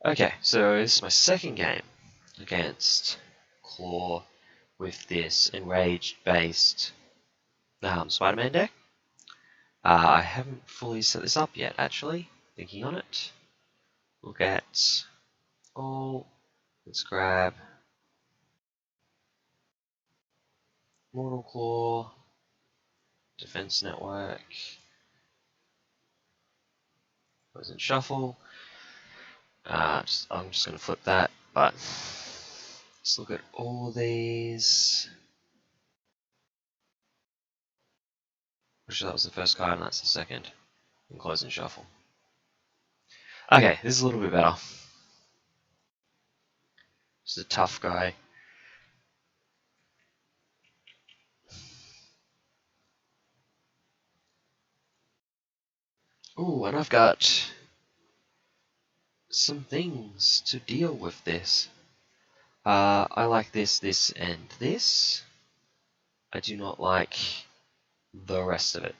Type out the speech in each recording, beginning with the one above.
Okay, so this is my second game against Klaw with this Enraged based Spider-Man deck. I haven't fully set this up yet, actually, thinking on it. Look at all, let's grab Mortal Claw, Defense Network, goes in shuffle. I'm just going to flip that, but let's look at all these. Pretty sure that was the first card and that's the second. And close and shuffle. Okay, this is a little bit better. This is a tough guy. Ooh, and I've got some things to deal with this. I like this, this, and this. I do not like the rest of it.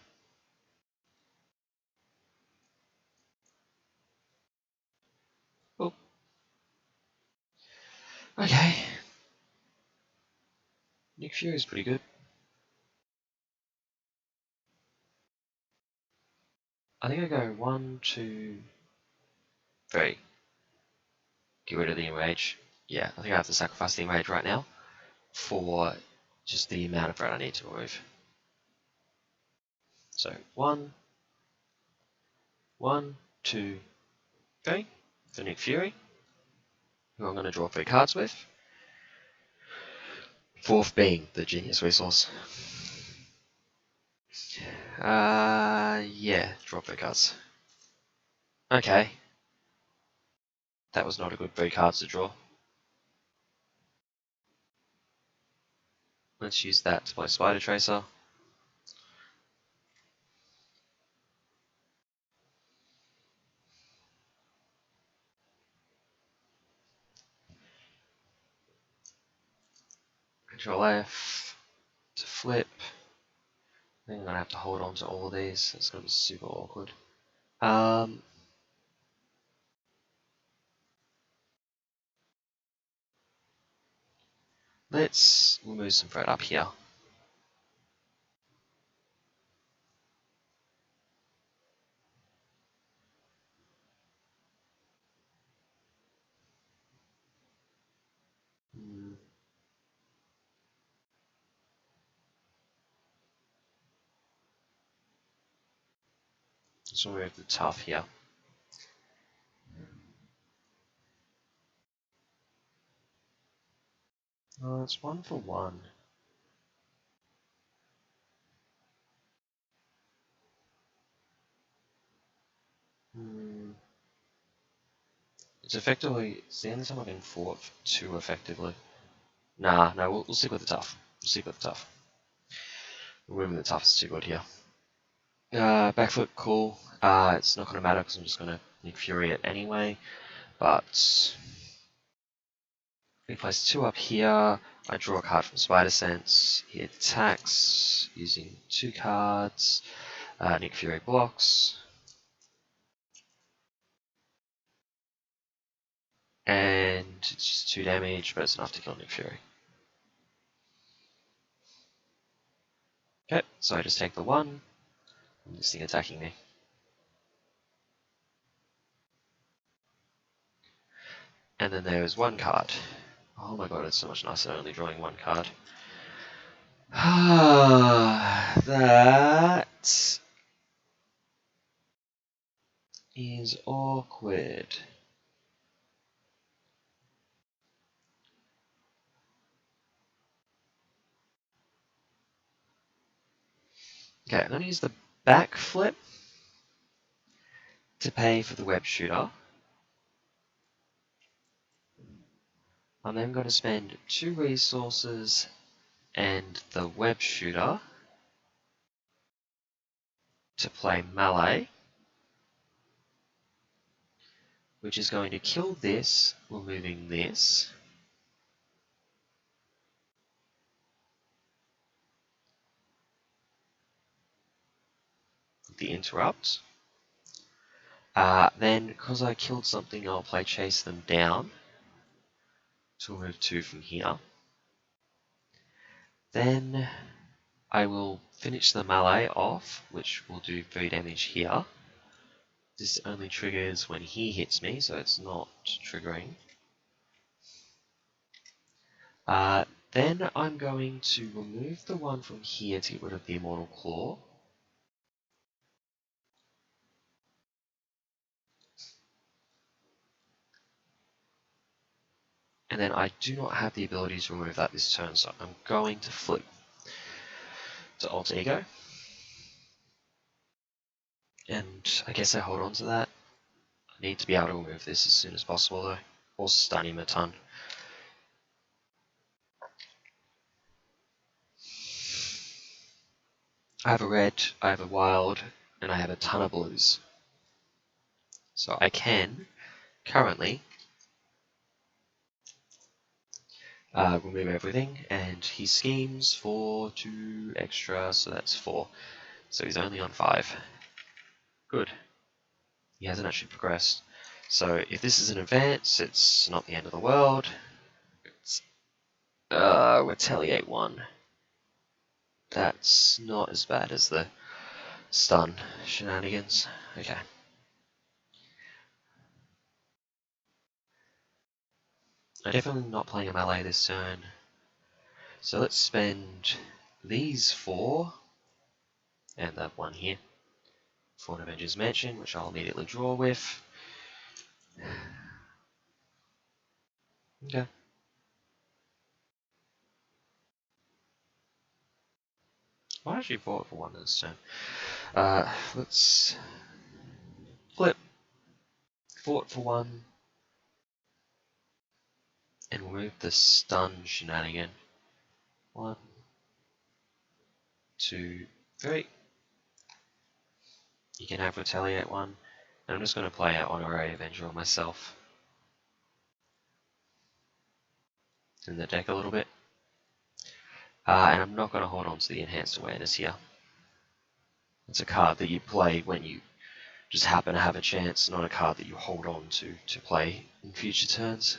Oh. Okay. Nick Fury is pretty good. I think I go 1, 2, 3. Get rid of the enrage. Yeah, I think I have to sacrifice the enrage right now for just the amount of red I need to remove. So 1, 2, 3 for Nick Fury, who I'm going to draw 3 cards with. Fourth being the Genius Resource. Yeah, draw 3 cards. Okay. That was not a good 3 cards to draw. Let's use that to play Spider Tracer. Control F to flip. I think I'm going to have to hold on to all of these. It's going to be super awkward. Let's remove some thread up here. Let's remove the tough here. Oh, it's 1 for 1. It's the only time I can fought 2 effectively. No, we'll stick with the tough. We'll stick with the tough. Removing the tough is too good here. Backflip, cool. It's not going to matter because I'm just going to Nick Fury it anyway. But we place 2 up here. I draw a card from Spider Sense. He attacks using 2 cards. Nick Fury blocks. And it's just 2 damage, but it's enough to kill Nick Fury. Okay, so I just take the 1. And this thing attacking me. And then there's 1 card. Oh my god, it's so much nicer only drawing 1 card. That is awkward. Okay, I'm going to use the back flip to pay for the web shooter. I'm then going to spend 2 resources and the web shooter to play melee, which is going to kill this, removing this. The interrupt. Then, because I killed something, I'll play chase them down to remove 2 from here. Then I will finish the melee off, which will do 3 damage here. This only triggers when he hits me, so it's not triggering. Then I'm going to remove the one from here to get rid of the Immortal Claw. And then I do not have the ability to remove that this turn, so I'm going to flip to Alter Ego. And I guess I hold on to that. I need to be able to remove this as soon as possible though, or stun him a ton. I have a red, I have a wild, and I have a ton of blues. So I can currently remove everything, and he schemes for 2 extra, so that's 4. So he's only on 5. Good. He hasn't actually progressed. So if this is an advance, it's not the end of the world. It's retaliate 1. That's not as bad as the stun shenanigans. Okay. I'm definitely not playing a melee this turn. So let's spend these 4 and that 1 here for an Avengers Mansion, which I'll immediately draw with. Okay. Why actually fought for 1 this turn? Let's flip. Fought for 1 and remove the stun shenanigan. 1, 2, 3. You can have retaliate 1. And I'm just going to play out Honorary Avenger on myself in the deck a little bit. And I'm not going to hold on to the Enhanced Awareness here. It's a card that you play when you just happen to have a chance, not a card that you hold on to play in future turns.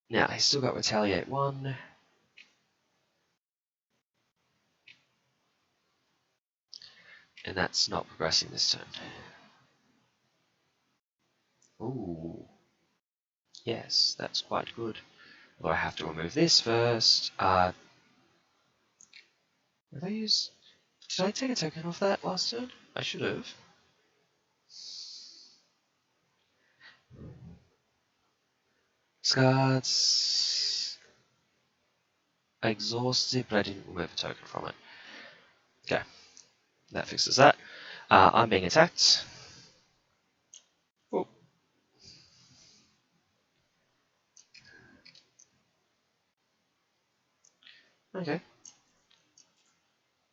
Now, he's still got Retaliate 1. And that's not progressing this turn. Ooh. Yes, that's quite good. Although I have to remove this first. Did I take a token off that last turn? I should have. Scards. I exhausted, but I didn't remove a token from it. Okay, that fixes that. I'm being attacked. Oh. Okay.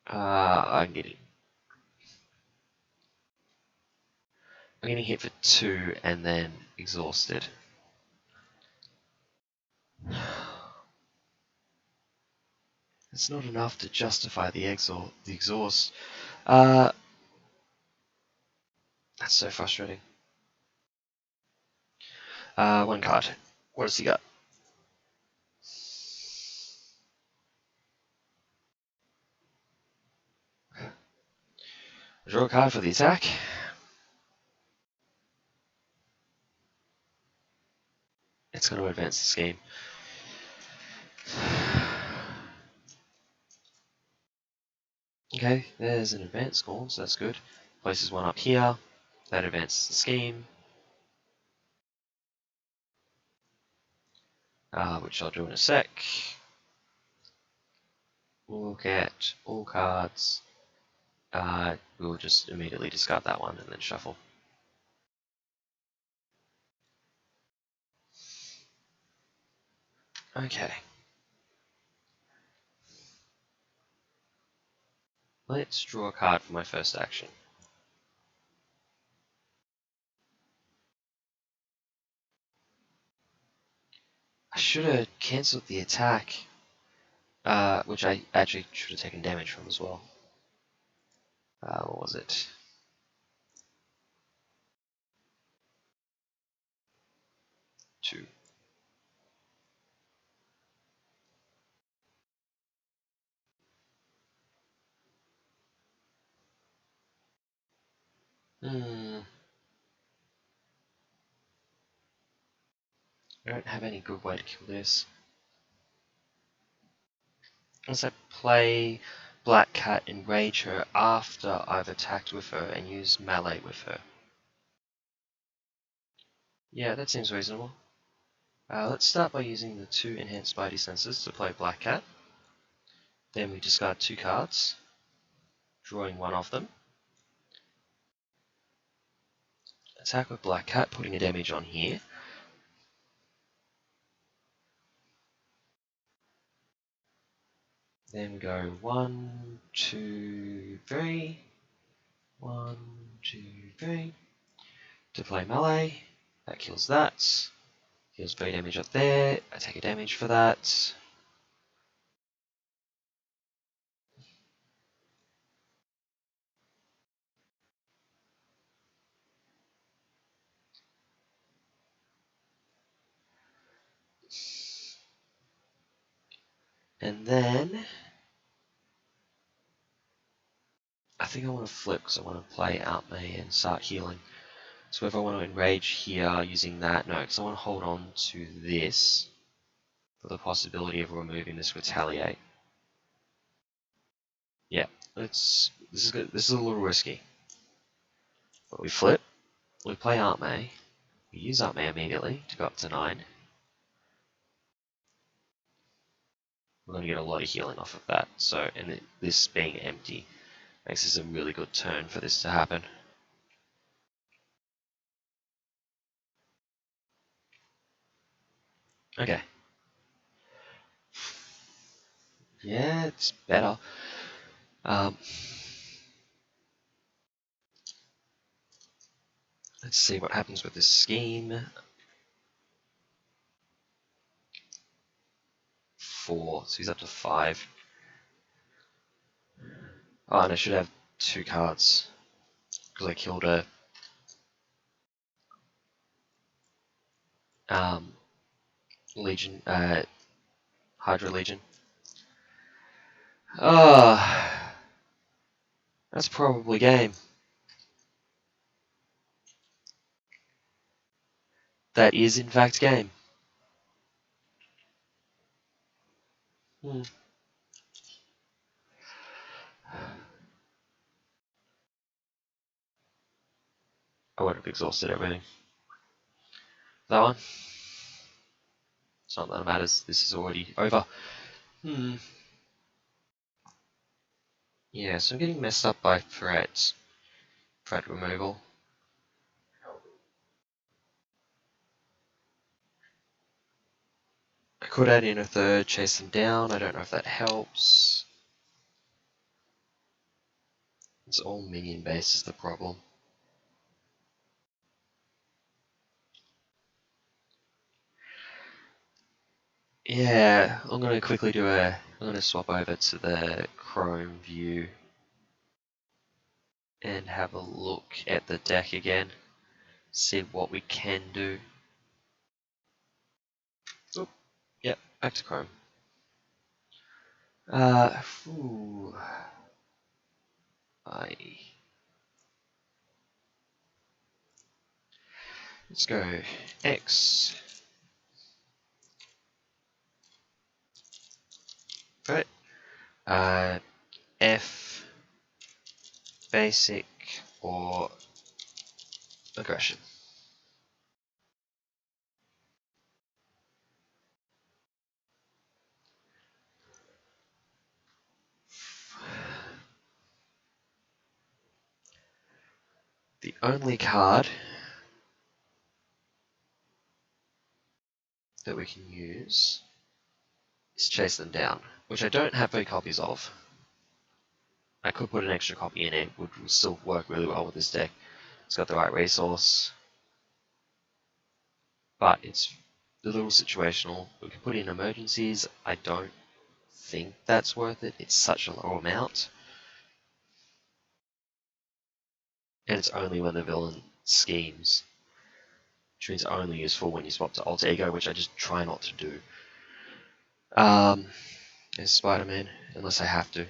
I'm getting hit for 2 and then exhausted. It's not enough to justify the exhaust. That's so frustrating. 1 card. What does he got? Draw a card for the attack. It's going to advance the scheme. Okay, there's an advance score, so that's good. Places 1 up here. That advances the scheme. Which I'll do in a sec. We'll get all cards. We'll just immediately discard that one and then shuffle. Okay. Let's draw a card for my first action. I should have cancelled the attack, which I actually should have taken damage from as well. What was it? 2. I don't have any good way to kill this. Unless I play Black Cat, enrage her after I've attacked with her and use melee with her. Yeah, that seems reasonable. Let's start by using the 2 enhanced Spidey senses to play Black Cat. Then we discard 2 cards, drawing 1 of them. Attack with Black Cat, putting a damage on here. Then go 1, 2, 3. 1, 2, 3. To play melee. That kills that. Heals 3 damage up there. I take a damage for that. And then I think I want to flip because I want to play out May and start healing. So if I want to enrage here using that, no, because I want to hold on to this for the possibility of removing this retaliate. Yeah, this is good. This is a little risky. But we flip, we play Aunt May, we use Aunt May immediately to go up to 9. We're going to get a lot of healing off of that. So, and this being empty makes this a really good turn for this to happen. Okay. Yeah, it's better. Let's see what happens with this scheme. 4, so he's up to 5. Oh, and I should have 2 cards because I killed a Legion, Hydra Legion. Oh, that's probably game. That is in fact game. I would have exhausted everything. That one? It's not that it matters. This is already over. Yeah, so I'm getting messed up by threat removal. I could add in a third, chase them down. I don't know if that helps. It's all minion based is the problem. Yeah, I'm gonna quickly I'm gonna swap over to the Chrome view and have a look at the deck again. See what we can do. Oop, yep, back to Chrome. Let's go X. Right. F, basic, or aggression. The only card that we can use is Chase Them Down, which I don't have 3 copies of. I could put an extra copy in it, which would still work really well with this deck. It's got the right resource, but it's a little situational. We can put in emergencies. I don't think that's worth it. It's such a low amount. And it's only when the villain schemes. which means only useful when you swap to alter ego, which I just try not to do. As Spider-Man, unless I have to.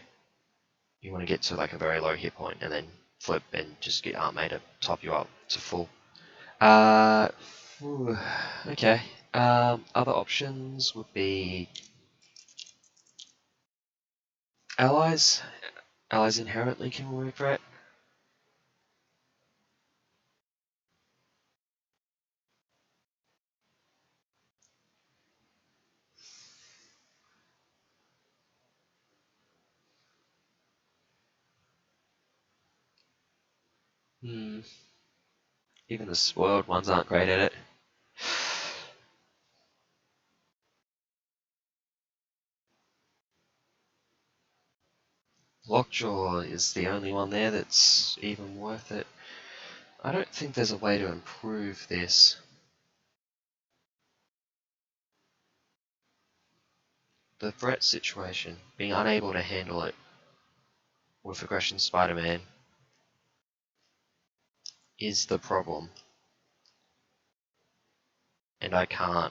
You want to get to like a very low hit point and then flip and just get Aunt May to top you up to full. Okay. Other options would be allies. Allies inherently can remove threat. Even the spoiled ones aren't great at it. Lockjaw is the only one there that's even worth it. I don't think there's a way to improve this. The threat situation, being unable to handle it with Aggression Spider-Man is the problem. And I can't.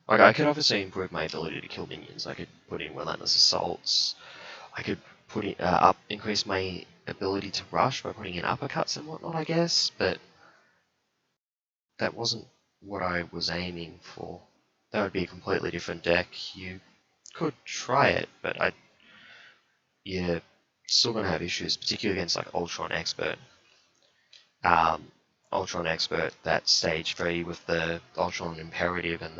Like, I could obviously improve my ability to kill minions. I could put in Relentless Assaults. I could put in, increase my ability to rush by putting in uppercuts and whatnot, I guess. But that wasn't what I was aiming for. That would be a completely different deck. You could try it, but you're still going to have issues, particularly against like Ultron Expert. Ultron Expert, that stage 3 with the Ultron Imperative and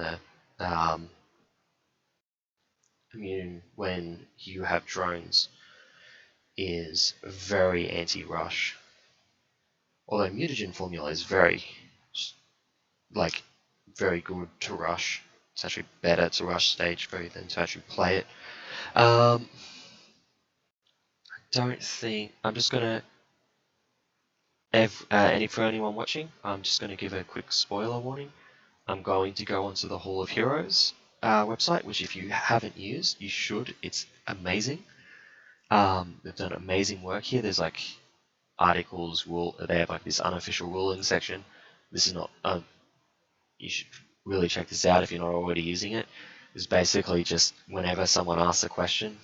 the immune when you have drones is very anti-rush. Although mutagen formula is very good to rush. It's actually better to rush stage 3 than to actually play it. I don't think I'm just gonna. For anyone watching, I'm just going to give a quick spoiler warning. I'm going to go onto the Hall of Heroes website, which if you haven't used, you should. It's amazing. They've done amazing work here. There's like articles, they have like this unofficial ruling section. This is not, you should really check this out if you're not already using it. It's basically just whenever someone asks a question,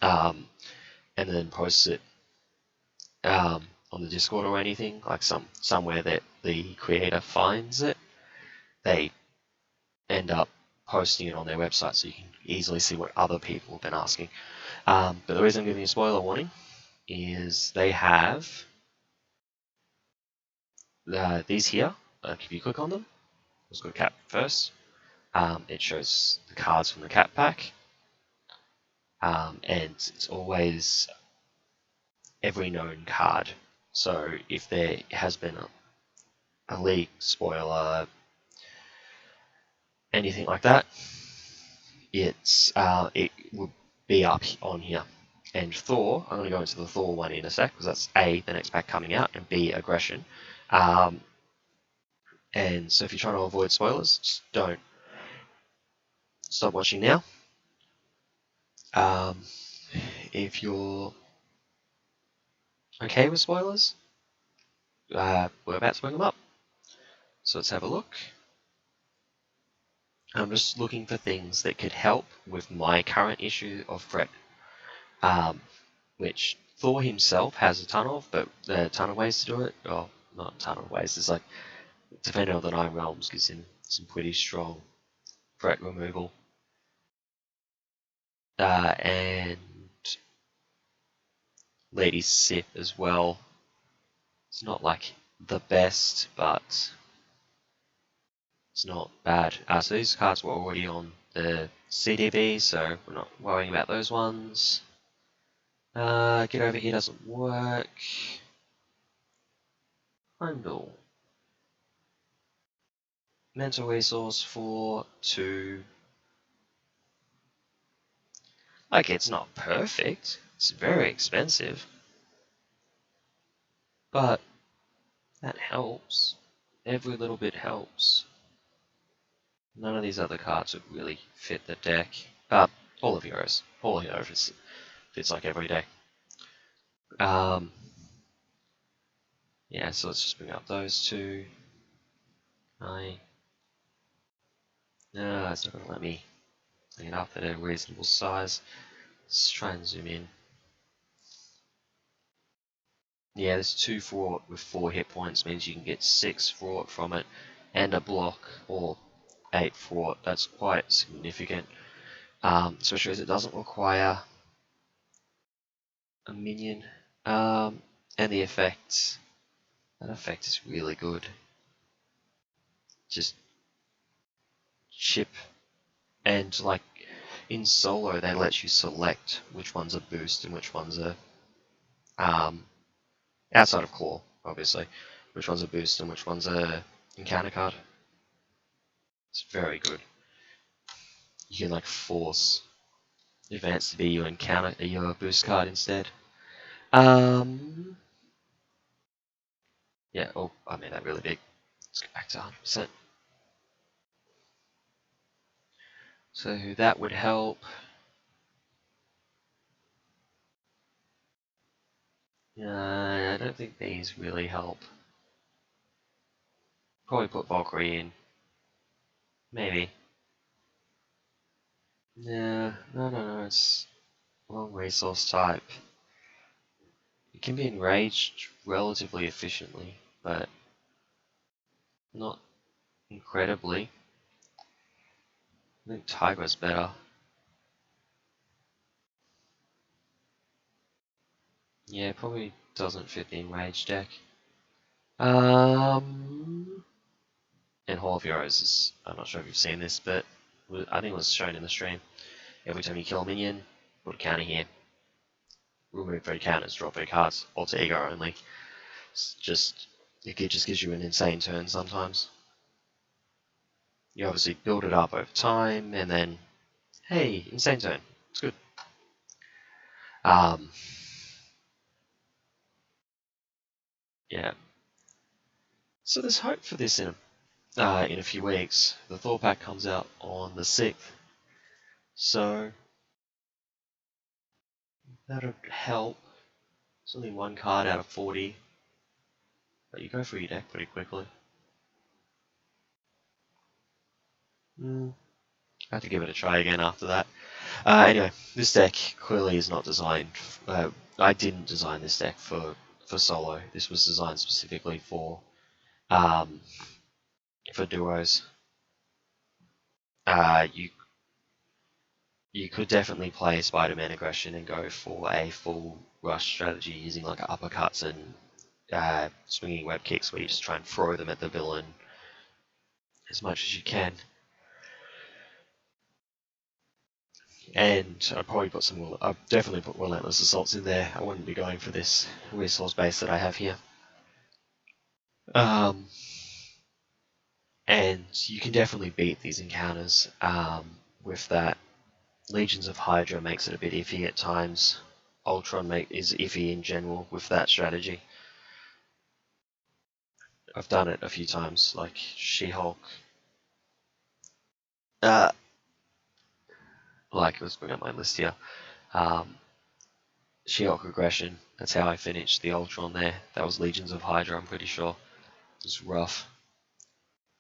and then posts it on the Discord or anything, like somewhere that the creator finds it, they end up posting it on their website so you can easily see what other people have been asking. But the reason I'm giving you a spoiler warning is they have these here. If you click on them, let's go to Cap first. It shows the cards from the Cap pack, and it's always every known card. So if there has been a leak, spoiler, anything like that, it will be up on here. And Thor, I'm going to go into the Thor one in a sec, because that's A, the next pack coming out, and B, aggression. And so if you're trying to avoid spoilers, just don't stop watching now. If you're okay with spoilers, we're about to bring them up. So let's have a look. I'm just looking for things that could help with my current issue of threat, which Thor himself has a ton of, but there are a ton of ways to do it. Well, not a ton of ways. There's like, depending on the 9 realms, gives him some pretty strong threat removal. And Lady Sif as well. It's not like the best, but it's not bad. So these cards were already on the CDB, so we're not worrying about those ones. Get over here doesn't work. Handle. Mental resource for 2. Like, it's not perfect. It's very expensive. But that helps. Every little bit helps. None of these other cards would really fit the deck. All of Heroes. All of Heroes fits like every day. Yeah, so let's just bring up those 2. It's not going to let me bring it up at a reasonable size. Let's try and zoom in. Yeah, there's 2 thwart with 4 hit points, means you can get 6 thwart from it, and a block, or 8 thwart. That's quite significant, especially as it doesn't require a minion. And the effect, that effect is really good. Just chip, and like in solo, they let you select which one's a boost and which one's a outside of Claw, obviously, which one's a boost and which one's a encounter card. It's very good. You can like force Advance to be your encounter, your boost card instead. Yeah. Oh, I made that really big. Let's go back to 100%. So that would help. I don't think these really help. Probably put Valkyrie in. Maybe. No. It's long resource type. It can be enraged relatively efficiently, but not incredibly. I think Tigra's better. Yeah, probably doesn't fit the enraged deck. And Hall of Heroes is, I'm not sure if you've seen this, but I think it was shown in the stream. Every time you kill a minion, put a counter here. Remove 3 counters, draw 3 cards, alter ego only. It just gives you an insane turn sometimes. You obviously build it up over time, and then, hey, insane turn. It's good. Yeah. So there's hope for this in a few weeks. The Thor pack comes out on the 6th. So that'll help. It's only 1 card out of 40. But you go through your deck pretty quickly. I have to give it a try again after that. Anyway, this deck clearly is not designed. I didn't design this deck for solo. This was designed specifically for duos. You could definitely play Spider-Man aggression and go for a full rush strategy using like uppercuts and swinging web kicks, where you just try and throw them at the villain as much as you can. And I'd definitely put Relentless Assaults in there. I wouldn't be going for this resource base that I have here. And you can definitely beat these encounters with that. Legions of Hydra makes it a bit iffy at times. Ultron is iffy in general with that strategy. I've done it a few times, like She-Hulk. Let's bring up my list here. She-Hulk Aggression, that's how I finished the Ultron there. That was Legions of Hydra, I'm pretty sure. It was rough.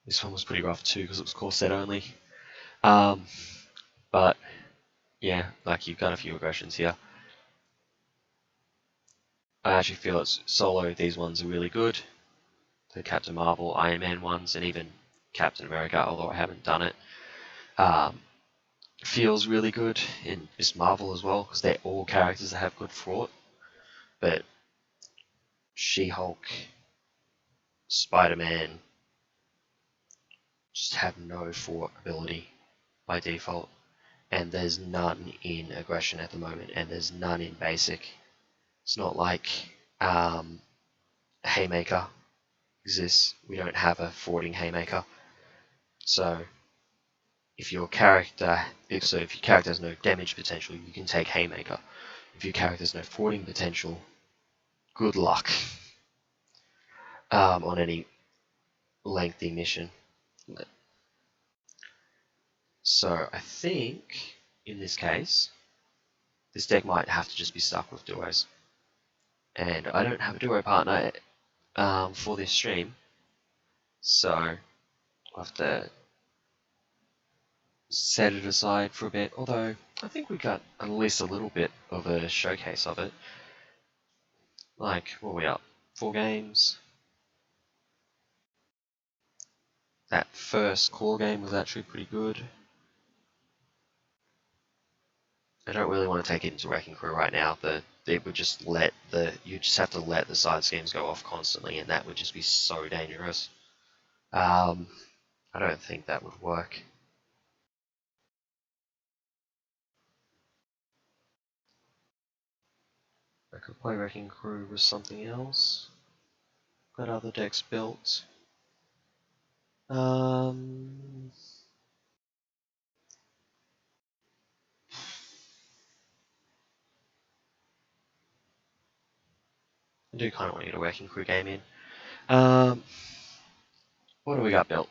This one was pretty rough too, because it was core set only. But, yeah, like you've got a few aggressions here. I actually feel it's solo, these ones are really good. The Captain Marvel, Iron Man ones, and even Captain America, although I haven't done it. Feels really good in Miss Marvel as well, because they're all characters that have good thwart. But She-Hulk, Spider-Man just have no thwart ability by default. And there's none in aggression at the moment, and there's none in basic. It's not like Haymaker exists. We don't have a thwarting Haymaker. So if your character has no damage potential, you can take Haymaker. If your character has no thwarting potential, good luck on any lengthy mission. So I think in this case, this deck might have to just be stuck with duos. And I don't have a duo partner for this stream, so I'll have to set it aside for a bit, although I think we got at least a little bit of a showcase of it. Like, what were we up? 4 games? That first core game was actually pretty good. I don't really want to take it into Wrecking Crew right now. It would just you just have to let the side schemes go off constantly, and that would just be so dangerous. I don't think that would work. I could play Wrecking Crew with something else. Got other decks built. I do kind of want to get a Wrecking Crew game in. What do we got built?